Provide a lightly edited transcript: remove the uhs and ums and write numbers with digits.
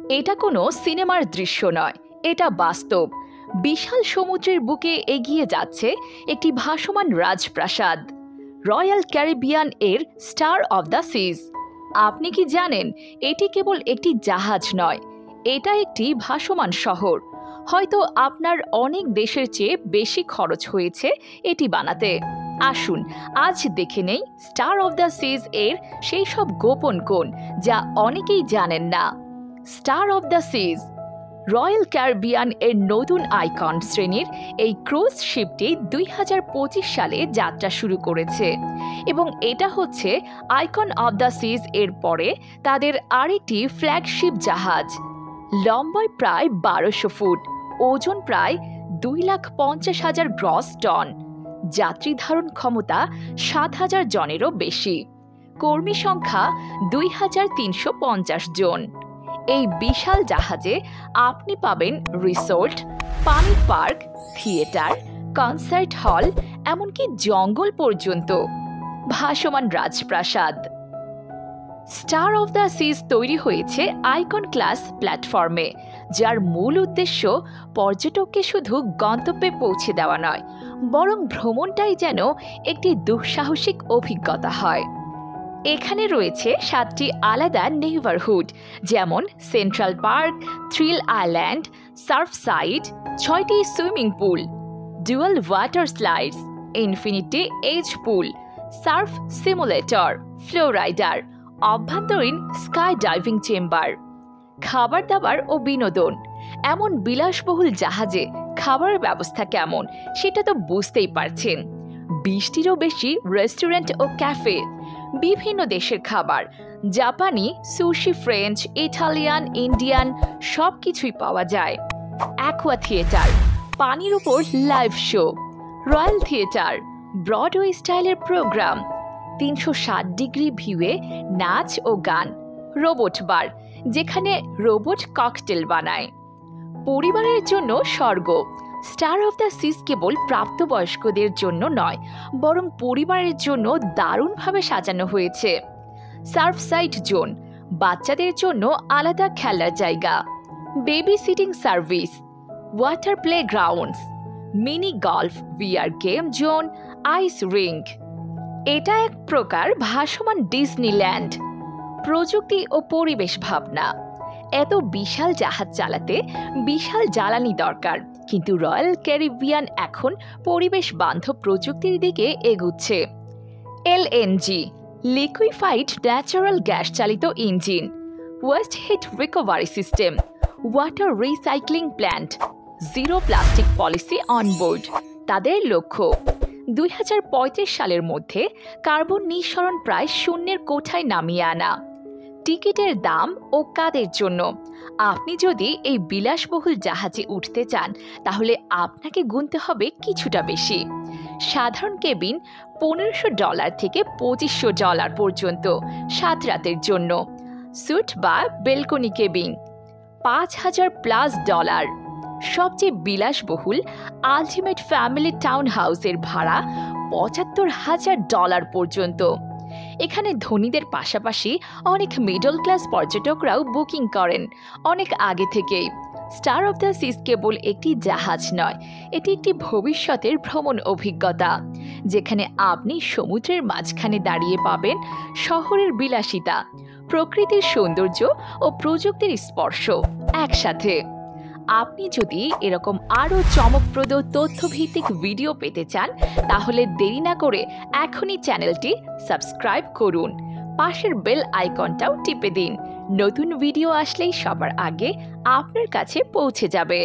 এটা কোনো সিনেমার দৃশ্য নয়, এটা বাস্তব। বিশাল সমুদ্রের বুকে এগিয়ে যাচ্ছে একটি ভাসমান রাজপ্রাসাদ, রয়্যাল ক্যারিবিয়ান এর স্টার অফ দ্য সিজ। আপনি কি জানেন এটি কেবল একটি জাহাজ নয়, এটা একটি ভাসমান শহর। হয়তো আপনার অনেক দেশের চেয়ে বেশি খরচ হয়েছে এটি বানাতে। আসুন আজ দেখে নেই স্টার অফ দ্য সিজ এর সেই সব গোপন কোণ যা অনেকেই জানেন না। Star of the seas royal caribbean এর নতুন আইকন শ্রেণীর এই ক্রুজ শিপটি 2025 সালে যাত্রা শুরু করেছে এবং এটা হচ্ছে আইকন অফ দ্য সিজ এর পরে তাদের আরেকটি ফ্ল্যাগশিপ জাহাজ। লম্বায় প্রায় 1200 ফুট, ওজন প্রায় 2,50,000 গ্রস টন, যাত্রী ধারণ ক্ষমতা 7,000 জনেরও বেশি, কর্মী সংখ্যা 2,350 জন। এই বিশাল জাহাজে আপনি পাবেন রিসোর্ট, পানির পার্ক, থিয়েটার, কনসার্ট হল, এমনকি জঙ্গল পর্যন্ত। ভাসমান রাজপ্রাসাদ। স্টার অফ দ্য সিজ তৈরি হয়েছে আইকন ক্লাস প্ল্যাটফর্মে, যার মূল উদ্দেশ্য পর্যটককে শুধু গন্তব্যে পৌঁছে দেওয়া নয়, বরং ভ্রমণটাই যেন একটি দুঃসাহসিক অভিজ্ঞতা হয়। এখানে রয়েছে 7টি আলাদা নেইবারহুড, যেমন Central Park, thrill island, surf side, 6টি swimming pool, dual water slides, infinity edge pool, surf simulator, flow rider, অভ্যন্তরীণ স্কাই ডাইভিং চেম্বার। খাবার দাবার ও বিনোদন। এমন বিলাসবহুল জাহাজে খাবারের ব্যবস্থা কেমন সেটা তো বুঝতেই পারছেন। 20টিরও বেশি রেস্টুরেন্ট ও ক্যাফে, বিভিন্ন দেশের খাবার, জাপানি, সুশি, ফ্রেঞ্চ, ইটালিয়ান, ইন্ডিয়ান সবকিছুই পাওয়া যায়। অ্যাকোয়া থিয়েটার, পানির উপর live show, royal theatre, Broadway স্টাইলের প্রোগ্রাম, 360 ডিগ্রি ভিউয়ে নাচ ও গান, রোবট বার, যেখানে রোবট ককটেল বানায়। পরিবারের জন্য স্বর্গ। স্টার অফ দ্য সিজ কেবল প্রাপ্তবয়স্কদের জন্য নয়, বরং পরিবারের জন্য দারুণভাবে সাজানো হয়েছে। সার্ফ সাইড জোন, বাচ্চাদের জন্য আলাদা খেলার জায়গা, baby sitting service, water play grounds, mini golf, VR game zone, ice rink. এটা এক প্রকার ভাসমান ডিজনিল্যান্ড। প্রযুক্তি ও পরিবেশ ভাবনা। এত বিশাল জাহাজ চালাতে বিশাল জ্বালানি দরকার, কিন্তু রয়্যাল ক্যারিবিয়ান এখন পরিবেশ বান্ধব প্রযুক্তির দিকে এগুচ্ছে। এলএনজি, লিকুইফাইড ন্যাচারাল গ্যাস চালিত engine, waste heat recovery system, water recycling plant, zero plastic policy onboard. তাদের লক্ষ্য 2035 সালের মধ্যে কার্বন নিঃসরণ প্রায় শূন্যের কোঠায় নামিয়ে আনা। টিকিটের দাম ও কাদের জন্য। আপনি যদি এই বিলাসবহুল জাহাজে উঠতে চান তাহলে আপনাকে গুনতে হবে কিছুটা বেশি। সাধারণ কেবিন $1,500 থেকে $2,500 পর্যন্ত 7 রাতের জন্য। স্যুট বা বেলকনি কেবিন $5,000+। সবচেয়ে বিলাসবহুল আলটিমেট ফ্যামিলি টাউন হাউসের ভাড়া $75,000 পর্যন্ত। এখানে ধনীদের পাশাপাশি অনেক মিডল ক্লাস পর্যটকরাও বুকিং করেন অনেক আগে থেকেই। স্টার অফ দ্য সিজ কেবল একটি জাহাজ নয়, এটি একটি ভবিষ্যতের ভ্রমণ অভিজ্ঞতা, যেখানে আপনি সমুদ্রের মাঝখানে দাঁড়িয়ে পাবেন শহরের বিলাসিতা, প্রকৃতির সৌন্দর্য ও প্রযুক্তির স্পর্শ একসাথে। আপনি যদি এরকম আরও চমকপ্রদ তথ্যভিত্তিক ভিডিও পেতে চান তাহলে দেরি না করে এখনই চ্যানেলটি সাবস্ক্রাইব করুন, পাশের বেল আইকনটাও টিপে দিন। নতুন ভিডিও আসলেই সবার আগে আপনার কাছে পৌঁছে যাবে।